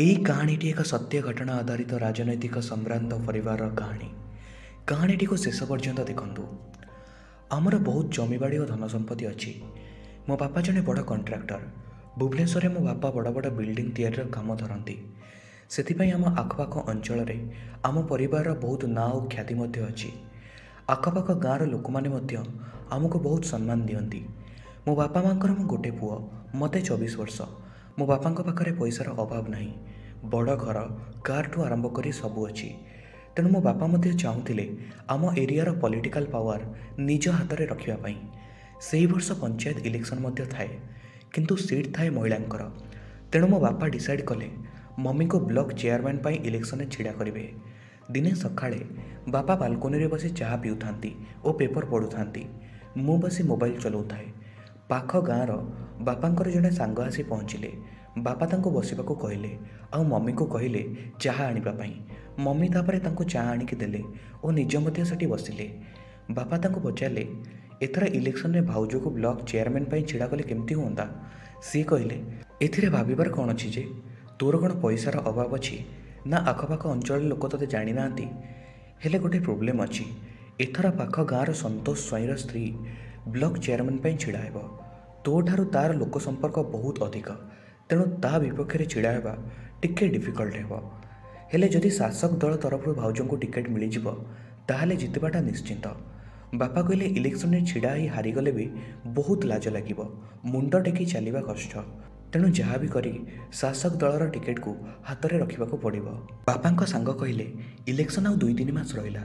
ଏହି କାହାଣୀଟି ଏକ ସତ୍ୟ ଘଟଣା ଆଧାରିତ ରାଜନୈତିକ ସମ୍ଭ୍ରାନ୍ତ ପରିବାରର କାହାଣୀ। କାହାଣୀଟିକୁ ଶେଷ ପର୍ଯ୍ୟନ୍ତ ଦେଖନ୍ତୁ। ଆମର ବହୁତ ଜମିବାଡ଼ି ଓ ଧନ ସମ୍ପତ୍ତି ଅଛି। ମୋ ବାପା ଜଣେ ବଡ଼ କଣ୍ଟ୍ରାକ୍ଟର। ଭୁବନେଶ୍ୱରରେ ମୋ ବାପା ବଡ଼ ବଡ଼ ବିଲ୍ଡିଂ ତିଆରିର କାମ ଧରନ୍ତି। ସେଥିପାଇଁ ଆମ ଆଖପାଖ ଅଞ୍ଚଳରେ ଆମ ପରିବାରର ବହୁତ ନାଁ ଓ ଖ୍ୟାତି ମଧ୍ୟ ଅଛି। ଆଖପାଖ ଗାଁର ଲୋକମାନେ ମଧ୍ୟ ଆମକୁ ବହୁତ ସମ୍ମାନ ଦିଅନ୍ତି। ମୋ ବାପା ମାଆଙ୍କର ମୁଁ ଗୋଟେ ପୁଅ। ମୋତେ 24 ବର୍ଷ। ମୋ ବାପାଙ୍କ ପାଖରେ ପଇସାର ଅଭାବ ନାହିଁ। ବଡ଼ ଘର, କାର୍ଠୁ ଆରମ୍ଭ କରି ସବୁ ଅଛି। ତେଣୁ ମୋ ବାପା ମଧ୍ୟ ଚାହୁଁଥିଲେ ଆମ ଏରିଆର ପଲିଟିକାଲ ପାୱାର ନିଜ ହାତରେ ରଖିବା ପାଇଁ। ସେହି ବର୍ଷ ପଞ୍ଚାୟତ ଇଲେକ୍ସନ୍ ମଧ୍ୟ ଥାଏ, କିନ୍ତୁ ସିଟ୍ ଥାଏ ମହିଳାଙ୍କର। ତେଣୁ ମୋ ବାପା ଡିସାଇଡ଼୍ କଲେ ମମିଙ୍କୁ ବ୍ଲକ ଚେୟାରମ୍ୟାନ୍ ପାଇଁ ଇଲେକ୍ସନରେ ଛିଡ଼ା କରିବେ। ଦିନେ ସକାଳେ ବାପା ବାଲକୋନିରେ ବସି ଚାହା ପିଉଥାନ୍ତି ଓ ପେପର ପଢ଼ୁଥାନ୍ତି। ମୁଁ ବସି ମୋବାଇଲ ଚଲାଉଥାଏ। ପାଖ ଗାଁର ବାପାଙ୍କର ଜଣେ ସାଙ୍ଗ ଆସି ପହଞ୍ଚିଲେ। ବାପା ତାଙ୍କୁ ବସିବାକୁ କହିଲେ ଆଉ ମମିଙ୍କୁ କହିଲେ ଚାହା ଆଣିବା ପାଇଁ। ମମି ତାପରେ ତାଙ୍କୁ ଚାହା ଆଣିକି ଦେଲେ ଓ ନିଜ ମଧ୍ୟ ସେଠି ବସିଲେ। ବାପା ତାଙ୍କୁ ପଚାରିଲେ, ଏଥର ଇଲେକ୍ସନରେ ଭାଉଜକୁ ବ୍ଲକ ଚେୟାରମ୍ୟାନ୍ ପାଇଁ ଛିଡ଼ା କଲେ କେମିତି ହୁଅନ୍ତା? ସିଏ କହିଲେ, ଏଥିରେ ଭାବିବାର କ'ଣ ଅଛି ଯେ? ତୋର କ'ଣ ପଇସାର ଅଭାବ ଅଛି? ନା ଆଖପାଖ ଅଞ୍ଚଳର ଲୋକ ତୋତେ ଜାଣିନାହାନ୍ତି? ହେଲେ ଗୋଟେ ପ୍ରୋବ୍ଲେମ୍ ଅଛି। ଏଥର ପାଖ ଗାଁର ସନ୍ତୋଷ ସ୍ୱାଇଁର ସ୍ତ୍ରୀ ବ୍ଲକ ଚେୟାରମ୍ୟାନ୍ ପାଇଁ ଛିଡ଼ା ହେବ। ତୋ ଠାରୁ ତା'ର ଲୋକ ସମ୍ପର୍କ ବହୁତ ଅଧିକ। ତେଣୁ ତା ବିପକ୍ଷରେ ଛିଡ଼ା ହେବା ଟିକେ ଡିଫିକଲ୍ଟ ହେବ। ହେଲେ ଯଦି ଶାସକ ଦଳ ତରଫରୁ ଭାଉଜଙ୍କୁ ଟିକେଟ୍ ମିଳିଯିବ ତାହେଲେ ଜିତିବାଟା ନିଶ୍ଚିନ୍ତ। ବାପା କହିଲେ, ଇଲେକ୍ସନରେ ଛିଡ଼ା ହୋଇ ହାରିଗଲେ ବି ବହୁତ ଲାଜ ଲାଗିବ। ମୁଣ୍ଡ ଟେକି ଚାଲିବା କଷ୍ଟ। ତେଣୁ ଯାହା ବି କରି ଶାସକ ଦଳର ଟିକେଟ୍କୁ ହାତରେ ରଖିବାକୁ ପଡ଼ିବ। ବାପାଙ୍କ ସାଙ୍ଗ କହିଲେ, ଇଲେକ୍ସନ୍ ଆଉ 2-3 ମାସ ରହିଲା।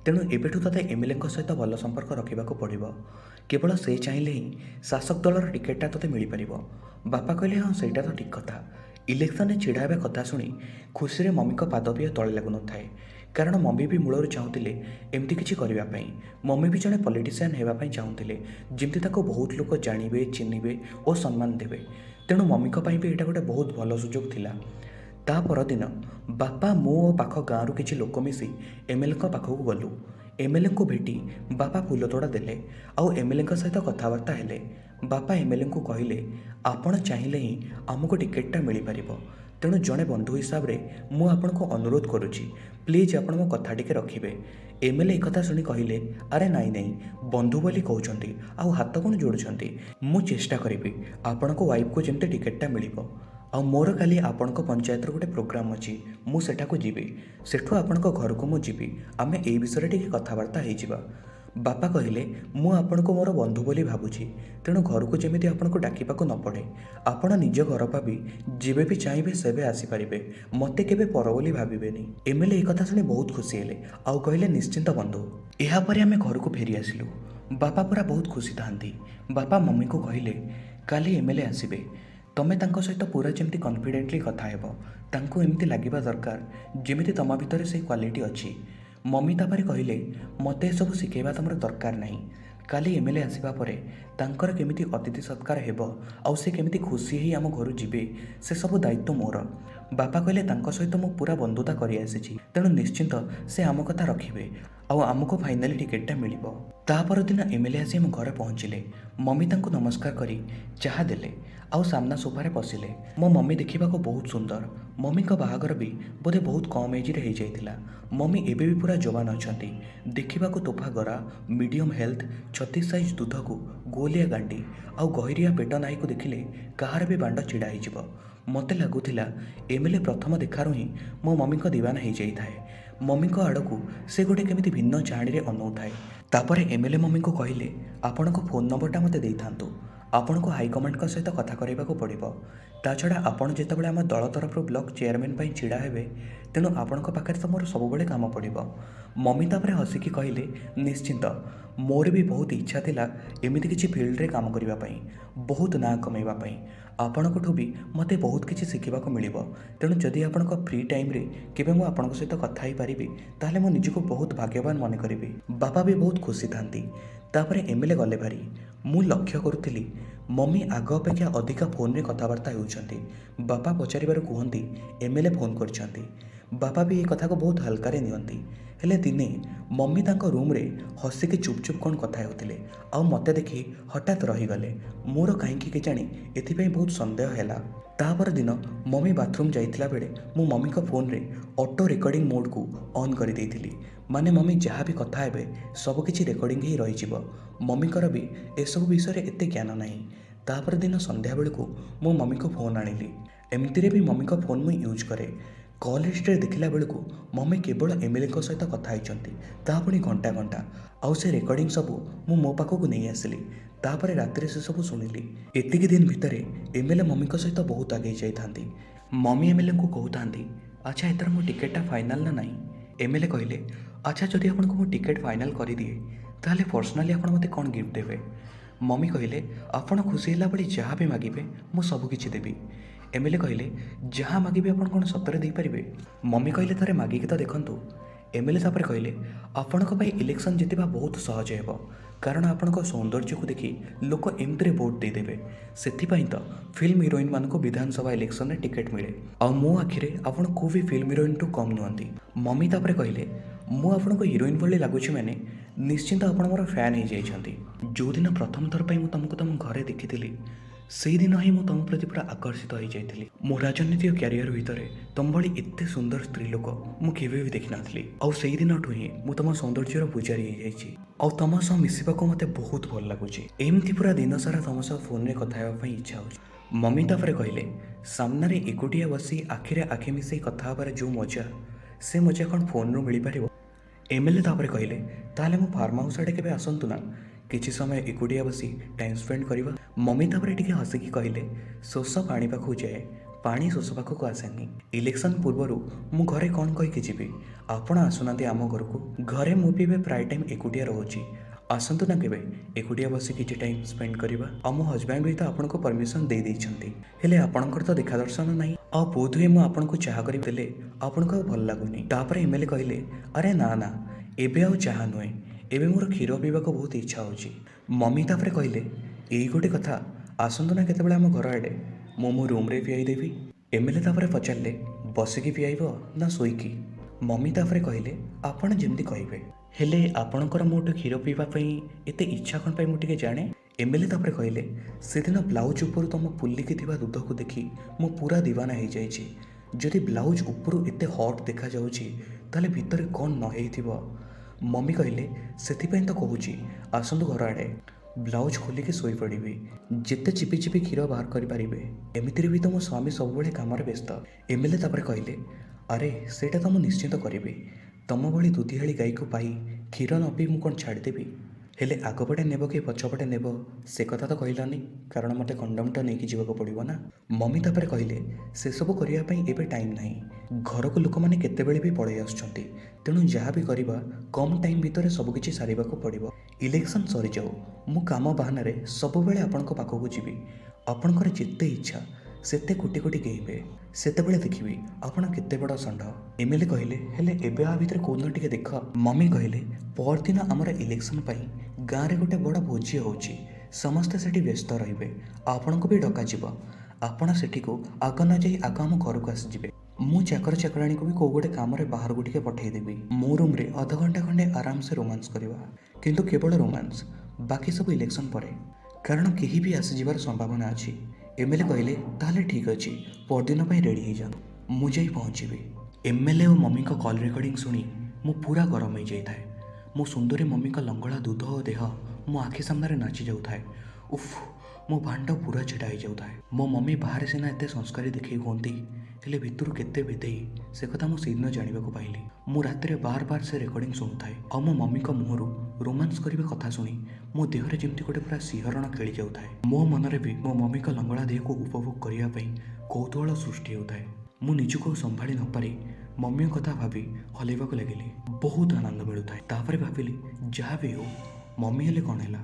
ତେଣୁ ଏବେଠୁ ତୋତେ ଏମ୍ଏଲ୍ଏଙ୍କ ସହିତ ଭଲ ସମ୍ପର୍କ ରଖିବାକୁ ପଡ଼ିବ। କେବଳ ସେ ଚାହିଁଲେ ହିଁ ଶାସକ ଦଳର ଟିକେଟ୍ଟା ତୋତେ ମିଳିପାରିବ। ବାପା କହିଲେ, ହଁ ସେଇଟା ତ ଠିକ୍ କଥା। ଇଲେକ୍ସନରେ ଛିଡ଼ା ହେବା କଥା ଶୁଣି ଖୁସିରେ ମମିଙ୍କ ପାଦ ବି ତଳେ ଲାଗୁନଥାଏ। କାରଣ ମମି ବି ମୂଳରୁ ଚାହୁଁଥିଲେ ଏମିତି କିଛି କରିବା ପାଇଁ। ମମି ବି ଜଣେ ପଲିଟିସିଆନ୍ ହେବା ପାଇଁ ଚାହୁଁଥିଲେ, ଯେମିତି ତାକୁ ବହୁତ ଲୋକ ଜାଣିବେ, ଚିହ୍ନିବେ ଓ ସମ୍ମାନ ଦେବେ। ତେଣୁ ମମିଙ୍କ ପାଇଁ ବି ଏଇଟା ଗୋଟେ ବହୁତ ଭଲ ସୁଯୋଗ ଥିଲା। ତା ପରଦିନ ବାପା, ମୁଁ ଓ ପାଖ ଗାଁରୁ କିଛି ଲୋକ ମିଶି ଏମ୍ଏଲ୍ଏଙ୍କ ପାଖକୁ ଗଲୁ। ଏମ୍ଏଲ୍ଏଙ୍କୁ ଭେଟି ବାପା ଫୁଲତୋଡ଼ା ଦେଲେ ଆଉ ଏମ୍ଏଲ୍ଏଙ୍କ ସହିତ କଥାବାର୍ତ୍ତା ହେଲେ। ବାପା ଏମ୍ଏଲ୍ଏଙ୍କୁ କହିଲେ, ଆପଣ ଚାହିଁଲେ ହିଁ ଆମକୁ ଟିକେଟ୍ଟା ମିଳିପାରିବ। ତେଣୁ ଜଣେ ବନ୍ଧୁ ହିସାବରେ ମୁଁ ଆପଣଙ୍କୁ ଅନୁରୋଧ କରୁଛି, ପ୍ଲିଜ୍ ଆପଣ ମୋ କଥା ଟିକେ ରଖିବେ। ଏମ୍ଏଲ୍ଏ ଏକଥା ଶୁଣି କହିଲେ, ଆରେ ନାଇଁ ନାଇଁ, ବନ୍ଧୁ ବୋଲି କହୁଛନ୍ତି ଆଉ ହାତ କ'ଣ ଯୋଡ଼ୁଛନ୍ତି। ମୁଁ ଚେଷ୍ଟା କରିବି ଆପଣଙ୍କ ୱାଇଫ୍କୁ ଯେମିତି ଟିକେଟ୍ଟା ମିଳିବ। ଆଉ ମୋର କାଲି ଆପଣଙ୍କ ପଞ୍ଚାୟତର ଗୋଟେ ପ୍ରୋଗ୍ରାମ୍ ଅଛି, ମୁଁ ସେଠାକୁ ଯିବି। ସେଠୁ ଆପଣଙ୍କ ଘରକୁ ମୁଁ ଯିବି। ଆମେ ଏଇ ବିଷୟରେ ଟିକେ କଥାବାର୍ତ୍ତା ହେଇଯିବା। ବାପା କହିଲେ, ମୁଁ ଆପଣଙ୍କୁ ମୋର ବନ୍ଧୁ ବୋଲି ଭାବୁଛି। ତେଣୁ ଘରକୁ ଯେମିତି ଆପଣଙ୍କୁ ଡାକିବାକୁ ନ ପଡ଼େ। ଆପଣ ନିଜ ଘର ଭାବି ଯେବେ ବି ଚାହିଁବେ ସେବେ ଆସିପାରିବେ। ମୋତେ କେବେ ପର ବୋଲି ଭାବିବେନି। ଏମ୍ଏଲ୍ଏ ଏକଥା ଶୁଣି ବହୁତ ଖୁସି ହେଲେ ଆଉ କହିଲେ, ନିଶ୍ଚିନ୍ତ ବନ୍ଧୁ। ଏହାପରେ ଆମେ ଘରକୁ ଫେରି ଆସିଲୁ। ବାପା ପୁରା ବହୁତ ଖୁସି ଥାନ୍ତି। ବାପା ମମିଙ୍କୁ କହିଲେ, କାଲି ଏମ୍ଏଲ୍ଏ ଆସିବେ। ତମେ ତାଙ୍କ ସହିତ ପୁରା ଯେମିତି କନଫିଡେଣ୍ଟଲି କଥା ହେବ। ତାଙ୍କୁ ଏମିତି ଲାଗିବା ଦରକାର ଯେମିତି ତମ ଭିତରେ ସେଇ କ୍ୱାଲିଟି ଅଛି। ମମି ତାପରେ କହିଲେ, ମୋତେ ଏସବୁ ଶିଖେଇବା ତମର ଦରକାର ନାହିଁ। କାଲି ଏମ୍ଏଲ୍ଏ ଆସିବା ପରେ ତାଙ୍କର କେମିତି ଅତିଥି ସତ୍କାର ହେବ ଆଉ ସେ କେମିତି ଖୁସି ହେଇ ଆମ ଘରୁ ଯିବେ, ସେସବୁ ଦାୟିତ୍ୱ ମୋର। ବାପା କହିଲେ, ତାଙ୍କ ସହିତ ମୁଁ ପୁରା ବନ୍ଧୁତା କରିଆସିଛି। ତେଣୁ ନିଶ୍ଚିନ୍ତ ସେ ଆମ କଥା ରଖିବେ ଆଉ ଆମକୁ ଫାଇନାଲି ଟିକେଟ୍ଟା ମିଳିବ। ତା ପରଦିନ ଏମ୍ଏଲ୍ଏ ଆସି ଆମ ଘରେ ପହଞ୍ଚିଲେ। ମମି ତାଙ୍କୁ ନମସ୍କାର କରି ଚାହା ଦେଲେ ଆଉ ସାମ୍ନା ସୋଫାରେ ବସିଲେ। ମୋ ମମି ଦେଖିବାକୁ ବହୁତ ସୁନ୍ଦର। ମମିଙ୍କ ବାହାଘର ବି ବୋଧେ ବହୁତ କମ୍ ଏଜ୍ରେ ହେଇଯାଇଥିଲା। ମମି ଏବେ ବି ପୁରା ଯବାନ ଅଛନ୍ତି। ଦେଖିବାକୁ ତୋଫା ଗରା, ମିଡ଼ିୟମ୍ ହେଲ୍ଥ, 36 ସାଇଜ୍ ଦୁଧକୁ ଗୋଲିଆ ଗାଣ୍ଡି ଆଉ ଗହିରିଆ ପେଟ ନାହିକୁ ଦେଖିଲେ କାହାର ବି ବାଣ୍ଡ ଛିଡ଼ା ହେଇଯିବ। ମୋତେ ଲାଗୁଥିଲା ଏମ୍ଏଲ୍ଏ ପ୍ରଥମ ଦେଖାରୁ ହିଁ ମୋ ମମିଙ୍କ ଦିୱାନା ହେଇଯାଇଥାଏ। ମମିଙ୍କ ଆଡ଼କୁ ସେ ଗୋଟେ କେମିତି ଭିନ୍ନ ଚାହାଣୀରେ ଅନଉଥାଏ। ତାପରେ ଏମ୍ଏଲ୍ଏ ମମିଙ୍କୁ କହିଲେ, ଆପଣଙ୍କ ଫୋନ୍ ନମ୍ବରଟା ମୋତେ ଦେଇଥାନ୍ତୁ। ଆପଣଙ୍କୁ ହାଇକମାଣ୍ଡଙ୍କ ସହିତ କଥା କରାଇବାକୁ ପଡ଼ିବ। ତା ଛଡ଼ା ଆପଣ ଯେତେବେଳେ ଆମ ଦଳ ତରଫରୁ ବ୍ଲକ ଚେୟାରମ୍ୟାନ୍ ପାଇଁ ଛିଡ଼ା ହେବେ, ତେଣୁ ଆପଣଙ୍କ ପାଖରେ ତ ମୋର ସବୁବେଳେ କାମ ପଡ଼ିବ। ମମି ତାପରେ ହସିକି କହିଲେ, ନିଶ୍ଚିନ୍ତ। ମୋର ବି ବହୁତ ଇଚ୍ଛା ଥିଲା ଏମିତି କିଛି ଫିଲ୍ଡରେ କାମ କରିବା ପାଇଁ, ବହୁତ ନାଁ କମାଇବା ପାଇଁ। ଆପଣଙ୍କଠୁ ବି ମୋତେ ବହୁତ କିଛି ଶିଖିବାକୁ ମିଳିବ। ତେଣୁ ଯଦି ଆପଣଙ୍କ ଫ୍ରି ଟାଇମ୍ରେ କେବେ ମୁଁ ଆପଣଙ୍କ ସହିତ କଥା ହେଇପାରିବି, ତାହେଲେ ମୁଁ ନିଜକୁ ବହୁତ ଭାଗ୍ୟବାନ ମନେ କରିବି। ବାପା ବି ବହୁତ ଖୁସି ଥାନ୍ତି। ତାପରେ ଏମ୍ଏଲ୍ଏ ଗଲେ ଭାରି। ମୁଁ ଲକ୍ଷ୍ୟ କରୁଥିଲି ମମି ଆଗ ଅପେକ୍ଷା ଅଧିକା ଫୋନ୍ରେ କଥାବାର୍ତ୍ତା ହେଉଛନ୍ତି। ବାପା ପଚାରିବାରୁ କୁହନ୍ତି, ଏମ୍ଏଲ୍ଏ ଫୋନ୍ କରିଛନ୍ତି। ବାପା ବି ଏ କଥାକୁ ବହୁତ ହାଲକାରେ ନିଅନ୍ତି। ହେଲେ ଦିନେ ମମି ତାଙ୍କ ରୁମ୍ରେ ହସିକି ଚୁପଚୁପ୍ କ'ଣ କଥା ହେଉଥିଲେ ଆଉ ମୋତେ ଦେଖି ହଠାତ୍ ରହିଗଲେ। ମୋର କାହିଁକି କେଜାଣି ଏଥିପାଇଁ ବହୁତ ସନ୍ଦେହ ହେଲା। ତାପର ଦିନ ମମି ବାଥରୁମ୍ ଯାଇଥିଲା ବେଳେ ମୁଁ ମମିଙ୍କ ଫୋନ୍ରେ ଅଟୋ ରେକର୍ଡ଼ିଂ ମୋଡ଼୍କୁ ଅନ୍ କରିଦେଇଥିଲି। ମାନେ ମମି ଯାହା ବି କଥା ହେବେ ସବୁକିଛି ରେକର୍ଡ଼ିଂ ହେଇ ରହିଯିବ। ମମିଙ୍କର ବି ଏସବୁ ବିଷୟରେ ଏତେ ଜ୍ଞାନ ନାହିଁ। ତାପର ଦିନ ସନ୍ଧ୍ୟାବେଳକୁ ମୁଁ ମମିଙ୍କ ଫୋନ୍ ଆଣିଲି। ଏମିତିରେ ବି ମମିଙ୍କ ଫୋନ୍ ମୁଁ ୟୁଜ୍ କରେ। କଲ୍ ହିଷ୍ଟ୍ରିରେ ଦେଖିଲା ବେଳକୁ ମମି କେବଳ ଏମ୍ଏଲ୍ଏଙ୍କ ସହିତ କଥା ହେଇଛନ୍ତି, ତାହା ପୁଣି ଘଣ୍ଟା ଘଣ୍ଟା। ଆଉ ସେ ରେକର୍ଡ଼ିଂ ସବୁ ମୁଁ ମୋ ପାଖକୁ ନେଇ ଆସିଲି। ତାପରେ ରାତିରେ ସେସବୁ ଶୁଣିଲି। ଏତିକି ଦିନ ଭିତରେ ଏମ୍ଏଲ୍ଏ ମମିଙ୍କ ସହିତ ବହୁତ ଆଗେଇ ଯାଇଥାନ୍ତି। ମମି ଏମ୍ଏଲ୍ଏଙ୍କୁ କହୁଥାନ୍ତି, ଆଚ୍ଛା ଏଥର ମୋ ଟିକେଟ୍ଟା ଫାଇନାଲ୍ ନା ନାହିଁ? ଏମ୍ଏଲ୍ଏ କହିଲେ, ଆଚ୍ଛା ଯଦି ଆପଣଙ୍କୁ ମୁଁ ଟିକେଟ୍ ଫାଇନାଲ୍ କରିଦିଏ ତାହେଲେ ପର୍ସନାଲି ଆପଣ ମୋତେ କ'ଣ ଗିଫ୍ଟ ଦେବେ? ମମି କହିଲେ, ଆପଣ ଖୁସି ହେଲା ଭଳି ଯାହା ବି ମାଗିବେ ମୁଁ ସବୁ କିଛି ଦେବି। ଏମ୍ଏଲ୍ଏ କହିଲେ, ଯାହା ମାଗିବେ ଆପଣ କ'ଣ ସତରେ ଦେଇପାରିବେ? ମମି କହିଲେ, ଥରେ ମାଗିକି ତ ଦେଖନ୍ତୁ। ଏମ୍ଏଲ୍ଏ ତାପରେ କହିଲେ, ଆପଣଙ୍କ ପାଇଁ ଇଲେକ୍ସନ୍ ଜିତିବା ବହୁତ ସହଜ ହେବ, କାରଣ ଆପଣଙ୍କ ସୌନ୍ଦର୍ଯ୍ୟକୁ ଦେଖି ଲୋକ ଏମିତିରେ ଭୋଟ୍ ଦେଇଦେବେ। ସେଥିପାଇଁ ତ ଫିଲ୍ମ ହିରୋଇନ୍ମାନଙ୍କୁ ବିଧାନସଭା ଇଲେକ୍ସନରେ ଟିକେଟ୍ ମିଳେ। ଆଉ ମୋ ଆଖିରେ ଆପଣ କେଉଁ ବି ଫିଲ୍ମ ହିରୋଇନ୍ଠୁ କମ୍ ନୁହନ୍ତି। ମମି ତାପରେ କହିଲେ, ମୁଁ ଆପଣଙ୍କୁ ହିରୋଇନ୍ ଭଳି ଲାଗୁଛି ମାନେ ନିଶ୍ଚିନ୍ତ ଆପଣ ମୋର ଫ୍ୟାନ୍ ହେଇଯାଇଛନ୍ତି। ଯେଉଁଦିନ ପ୍ରଥମ ଥର ପାଇଁ ମୁଁ ତୁମକୁ ତମ ଘରେ ଦେଖିଥିଲି ସେଇଦିନ ହିଁ ମୁଁ ତୁମ ପ୍ରତି ପୁରା ଆକର୍ଷିତ ହୋଇଯାଇଥିଲି। ମୋ ରାଜନୈତିକ କ୍ୟାରିୟର ଭିତରେ ତୁମ ଭଳି ଏତେ ସୁନ୍ଦର ସ୍ତ୍ରୀ ଲୋକ ମୁଁ କେବେ ବି ଦେଖିନଥିଲି। ଆଉ ସେଇଦିନଠୁ ହିଁ ମୁଁ ତୁମ ସୌନ୍ଦର୍ଯ୍ୟର ପୂଜାରୀ ହେଇଯାଇଛି। ଆଉ ତୁମ ସହ ମିଶିବାକୁ ମୋତେ ବହୁତ ଭଲ ଲାଗୁଛି। ଏମିତି ପୁରା ଦିନସାରା ତୁମ ସହ ଫୋନ୍ରେ କଥା ହେବା ପାଇଁ ଇଚ୍ଛା ହେଉଛି। ମମି ତାପରେ କହିଲେ, ସାମ୍ନାରେ ଏକୁଟିଆ ବସି ଆଖିରେ ଆଖି ମିଶାଇ କଥା ହେବାର ଯେଉଁ ମଜା, ସେ ମଜା କ'ଣ ଫୋନ୍ରୁ ମିଳିପାରିବ? ଏମ୍ଏଲ୍ଏ ତାପରେ କହିଲେ, ତାହେଲେ ମୁଁ ଫାର୍ମ ହାଉସ୍ ଆଡ଼େ କେବେ ଆସନ୍ତୁ ନା, କିଛି ସମୟ ଏକୁଟିଆ ବସି ଟାଇମ୍ ସ୍ପେଣ୍ଡ କରିବା। ମମି ତାପରେ ଟିକେ ହସିକି କହିଲେ, ଶୋଷ ପାଣି ପାଖକୁ ଯାଏ, ପାଣି ଶୋଷ ପାଖକୁ ଆସେନି। ଇଲେକ୍ସନ୍ ପୂର୍ବରୁ ମୁଁ ଘରେ କ'ଣ କହିକି ଯିବି? ଆପଣ ଆସୁନାହାନ୍ତି ଆମ ଘରକୁ। ଘରେ ମୁଁ ବି ଏବେ ପ୍ରାୟ ଟାଇମ୍ ଏକୁଟିଆ ରହୁଛି। ଆସନ୍ତୁ ନା କେବେ ଏକୁଟିଆ ବସି କିଛି ଟାଇମ୍ ସ୍ପେଣ୍ଡ କରିବା। ଆଉ ମୋ ହଜବ୍ୟାଣ୍ଡ ବି ତ ଆପଣଙ୍କୁ ପରମିସନ୍ ଦେଇଦେଇଛନ୍ତି। ହେଲେ ଆପଣଙ୍କର ତ ଦେଖା ଦର୍ଶନ ନାହିଁ। ଆଉ ବୋଧହୁଏ ମୁଁ ଆପଣଙ୍କୁ ଚାହା କରି ଦେଲେ ଆପଣଙ୍କୁ ଆଉ ଭଲ ଲାଗୁନି। ତାପରେ ଏମ୍ଏଲ୍ଏ କହିଲେ, ଆରେ ନା ନା, ଏବେ ଆଉ ଚାହା ନୁହେଁ, ଏବେ ମୋର କ୍ଷୀର ପିଇବାକୁ ବହୁତ ଇଚ୍ଛା ହେଉଛି। ମମି ତାପରେ କହିଲେ, ଏଇ ଗୋଟେ କଥା, ଆସନ୍ତୁ ନା କେତେବେଳେ ଆମ ଘର ଆଡ଼େ, ମୁଁ ମୋ ରୁମ୍ରେ ପିଆଇ ଦେବି। ଏମ୍ଏଲ୍ଏ ତାପରେ ପଚାରିଲେ, ବସିକି ପିଆଇବ ନା ଶୋଇକି? ମମି ତାପରେ କହିଲେ, ଆପଣ ଯେମିତି କହିବେ। ହେଲେ ଆପଣଙ୍କର ମୋଠୁ କ୍ଷୀର ପିଇବା ପାଇଁ ଏତେ ଇଚ୍ଛା କ'ଣ ପାଇଁ ମୁଁ ଟିକେ ଜାଣେ? ଏମ୍ଏଲ୍ଏ ତାପରେ କହିଲେ, ସେଦିନ ବ୍ଲାଉଜ୍ ଉପରୁ ତୁମ ଫୁଲିକି ଥିବା ଦୁଧକୁ ଦେଖି ମୁଁ ପୁରା ଦିୱାନା ହେଇଯାଇଛି। ଯଦି ବ୍ଲାଉଜ୍ ଉପରୁ ଏତେ ହଟ୍ ଦେଖାଯାଉଛି ତାହେଲେ ଭିତରେ କ'ଣ ନ ହେଇଥିବ? ମମି କହିଲେ, ସେଥିପାଇଁ ତ କହୁଛି ଆସନ୍ତୁ ଘର ଆଡ଼େ, ବ୍ଲାଉଜ୍ ଖୋଲିକି ଶୋଇପଡ଼ିବି, ଯେତେ ଚିପି ଚିପି କ୍ଷୀର ବାହାର କରିପାରିବେ। ଏମିତିରେ ବି ତ ମୋ ସ୍ୱାମୀ ସବୁବେଳେ କାମରେ ବ୍ୟସ୍ତ। ଏମ୍ଏଲ୍ଏ ତାପରେ କହିଲେ, ଆରେ ସେଇଟା ତ ମୁଁ ନିଶ୍ଚିନ୍ତ କରିବି। ତମ ଭଳି ଦୁଧିଆଳି ଗାଈକୁ ପାଇ କ୍ଷୀର ନ ପିଇ ମୁଁ କ'ଣ ଛାଡ଼ିଦେବି? ହେଲେ ଆଗପଟେ ନେବ କି ପଛପଟେ ନେବ ସେ କଥା ତ କହିଲାନି, କାରଣ ମୋତେ କଣ୍ଡମ୍ଟା ନେଇକି ଯିବାକୁ ପଡ଼ିବ ନା। ମମି ତାପରେ କହିଲେ, ସେସବୁ କରିବା ପାଇଁ ଏବେ ଟାଇମ୍ ନାହିଁ। ଘରକୁ ଲୋକମାନେ କେତେବେଳେ ବି ପଳେଇ ଆସୁଛନ୍ତି, ତେଣୁ ଯାହା ବି କରିବା କମ୍ ଟାଇମ୍ ଭିତରେ ସବୁକିଛି ସାରିବାକୁ ପଡ଼ିବ। ଇଲେକ୍ସନ୍ ସରିଯାଉ, ମୁଁ କାମ ବାହାନାରେ ସବୁବେଳେ ଆପଣଙ୍କ ପାଖକୁ ଯିବି। ଆପଣଙ୍କର ଯେତେ ଇଚ୍ଛା ସେତେ କୋଟି କୋଟି ଗେଇବେ, ସେତେବେଳେ ଦେଖିବି ଆପଣ କେତେ ବଡ଼ ଷଣ୍ଢ। ଏମ୍ଏଲ୍ଏ କହିଲେ, ହେଲେ ଏବେ ଆ ଭିତରେ କୋଉଦିନ ଟିକେ ଦେଖ। ମମି କହିଲେ, ପରଦିନ ଆମର ଇଲେକ୍ସନ୍ ପାଇଁ ଗାଁରେ ଗୋଟେ ବଡ଼ ଭୋଜି ହେଉଛି, ସମସ୍ତେ ସେଠି ବ୍ୟସ୍ତ ରହିବେ, ଆପଣଙ୍କୁ ବି ଡକାଯିବ। ଆପଣ ସେଠିକୁ ଆଗ ନ ଯାଇ ଆଗ ଆମ ଘରକୁ ଆସିଯିବେ। ମୁଁ ଚାକର ଚାକରାଣୀକୁ ବି କେଉଁ ଗୋଟେ କାମରେ ବାହାରକୁ ଟିକେ ପଠାଇଦେବି। ମୋ ରୁମ୍ରେ ଅଧଘଣ୍ଟା ଖଣ୍ଡେ ଆରାମସେ ରୋମାନ୍ସ କରିବା, କିନ୍ତୁ କେବଳ ରୋମାନ୍ସ, ବାକି ସବୁ ଇଲେକ୍ସନ୍ ପରେ, କାରଣ କେହି ବି ଆସିଯିବାର ସମ୍ଭାବନା ଅଛି। ଏମ୍ଏଲ୍ଏ କହିଲେ, ତାହେଲେ ଠିକ୍ ଅଛି, ପରଦିନ ପାଇଁ ରେଡ଼ି ହେଇଯାଆନ୍ତୁ, ମୁଁ ଯାଇ ପହଞ୍ଚିବି। ଏମ୍ଏଲ୍ଏ ଓ ମମିଙ୍କ କଲ୍ ରେକର୍ଡ଼ିଂ ଶୁଣି ମୁଁ ପୁରା ଗରମ ହେଇଯାଇଥାଏ। ମୋ ସୁନ୍ଦରୀ ମମିଙ୍କ ଲଙ୍ଗଳା ଦୁଧ ଓ ଦେହ ମୋ ଆଖି ସାମ୍ନାରେ ନାଚି ଯାଉଥାଏ। ଉଫ୍, ମୋ ଭାଣ୍ଡ ପୁରା ଛିଡ଼ା ହେଇଯାଉଥାଏ। ମୋ ମମି ବାହାରେ ସିନା ଏତେ ସଂସ୍କାରୀ ଦେଖେଇ ହୁଅନ୍ତି, ହେଲେ ଭିତରୁ କେତେ ବିଦେଇ ସେ କଥା ମୁଁ ସେଇଦିନ ଜାଣିବାକୁ ପାଇଲି। ମୁଁ ରାତିରେ ବାର ବାର ସେ ରେକର୍ଡ଼ିଂ ଶୁଣୁଥାଏ, ଆଉ ମୋ ମମିଙ୍କ ମୁହଁରୁ ରୋମାନ୍ସ କରିବା କଥା ଶୁଣି ମୋ ଦେହରେ ଯେମିତି ଗୋଟେ ପୁରା ଶିହରଣ ଖେଳି ଯାଉଥାଏ। ମୋ ମନରେ ବି ମୋ ମମିଙ୍କ ଲଙ୍ଗଳା ଦେହକୁ ଉପଭୋଗ କରିବା ପାଇଁ କୌତୂହଳ ସୃଷ୍ଟି ହେଉଥାଏ। ମୁଁ ନିଜକୁ ସମ୍ଭାଳି ନପାରି ମମିଙ୍କ କଥା ଭାବି ହଲେଇବାକୁ ଲାଗିଲି। ବହୁତ ଆନନ୍ଦ ମିଳୁଥାଏ। ତାପରେ ଭାବିଲି, ଯାହା ବି ହେଉ, ମମି ହେଲେ କ'ଣ ହେଲା,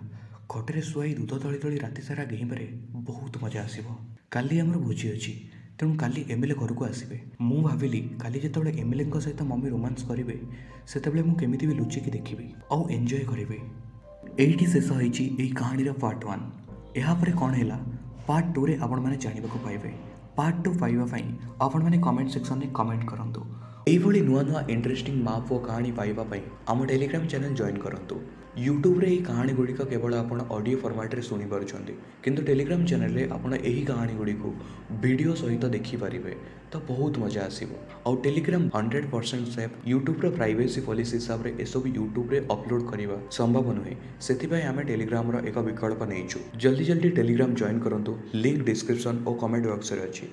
ଖଟରେ ଶୁଆଇ ଦୁଧ ତଳି ତଳି ରାତି ସାରା ଗେଇଁବାରେ ବହୁତ ମଜା ଆସିବ। କାଲି ଆମର ଭୋଜି ଅଛି, ତେଣୁ କାଲି ଏମ୍ଏଲ୍ଏ ଘରକୁ ଆସିବେ। ମୁଁ ଭାବିଲି, କାଲି ଯେତେବେଳେ ଏମ୍ଏଲ୍ଏଙ୍କ ସହିତ ମମି ରୋମାନ୍ସ କରିବେ ସେତେବେଳେ ମୁଁ କେମିତି ବି ଲୁଚିକି ଦେଖିବି ଆଉ ଏନ୍ଜୟ କରିବି। ଏଇଠି ଶେଷ ହୋଇଛି ଏହି କାହାଣୀର ପାର୍ଟ 1। ଏହାପରେ କ'ଣ ହେଲା ପାର୍ଟ 2ରେ ଆପଣମାନେ ଜାଣିବାକୁ ପାଇବେ। ପାର୍ଟ 2 ପାଇବା ପାଇଁ ଆପଣମାନେ କମେଣ୍ଟ ସେକ୍ସନରେ କମେଣ୍ଟ କରନ୍ତୁ। ଏଇଭଳି ନୂଆ ନୂଆ ଇଣ୍ଟରେଷ୍ଟିଂ ମାପ୍ ଓ କାହାଣୀ ପାଇବା ପାଇଁ ଆମ ଟେଲିଗ୍ରାମ ଚ୍ୟାନେଲ ଜଏନ୍ କରନ୍ତୁ। ୟୁଟ୍ୟୁବରେ ଏହି କାହାଣୀ ଗୁଡ଼ିକ କେବଳ ଆପଣ ଅଡ଼ିଓ ଫର୍ମାଟରେ ଶୁଣିପାରୁଛନ୍ତି, କିନ୍ତୁ ଟେଲିଗ୍ରାମ ଚ୍ୟାନେଲରେ ଆପଣ ଏହି କାହାଣୀ ଗୁଡ଼ିକୁ ଭିଡ଼ିଓ ସହିତ ଦେଖିପାରିବେ। ତ ବହୁତ ମଜା ଆସିବ। ଆଉ ଟେଲିଗ୍ରାମ 100% ସେଫ୍। ୟୁଟ୍ୟୁବର ପ୍ରାଇଭେସି ପଲିସି ହିସାବରେ ଏସବୁ ୟୁଟ୍ୟୁବରେ ଅପଲୋଡ଼ କରିବା ସମ୍ଭବ ନୁହେଁ। ସେଥିପାଇଁ ଆମେ ଟେଲିଗ୍ରାମର ଏକ ବିକଳ୍ପ ନେଇଛୁ। ଜଲ୍ଦି ଜଲ୍ଦି ଟେଲିଗ୍ରାମ ଜଏନ୍ କରନ୍ତୁ। ଲିଙ୍କ୍ ଡିସ୍କ୍ରିପ୍ସନ୍ ଓ କମେଣ୍ଟ ବକ୍ସରେ ଅଛି।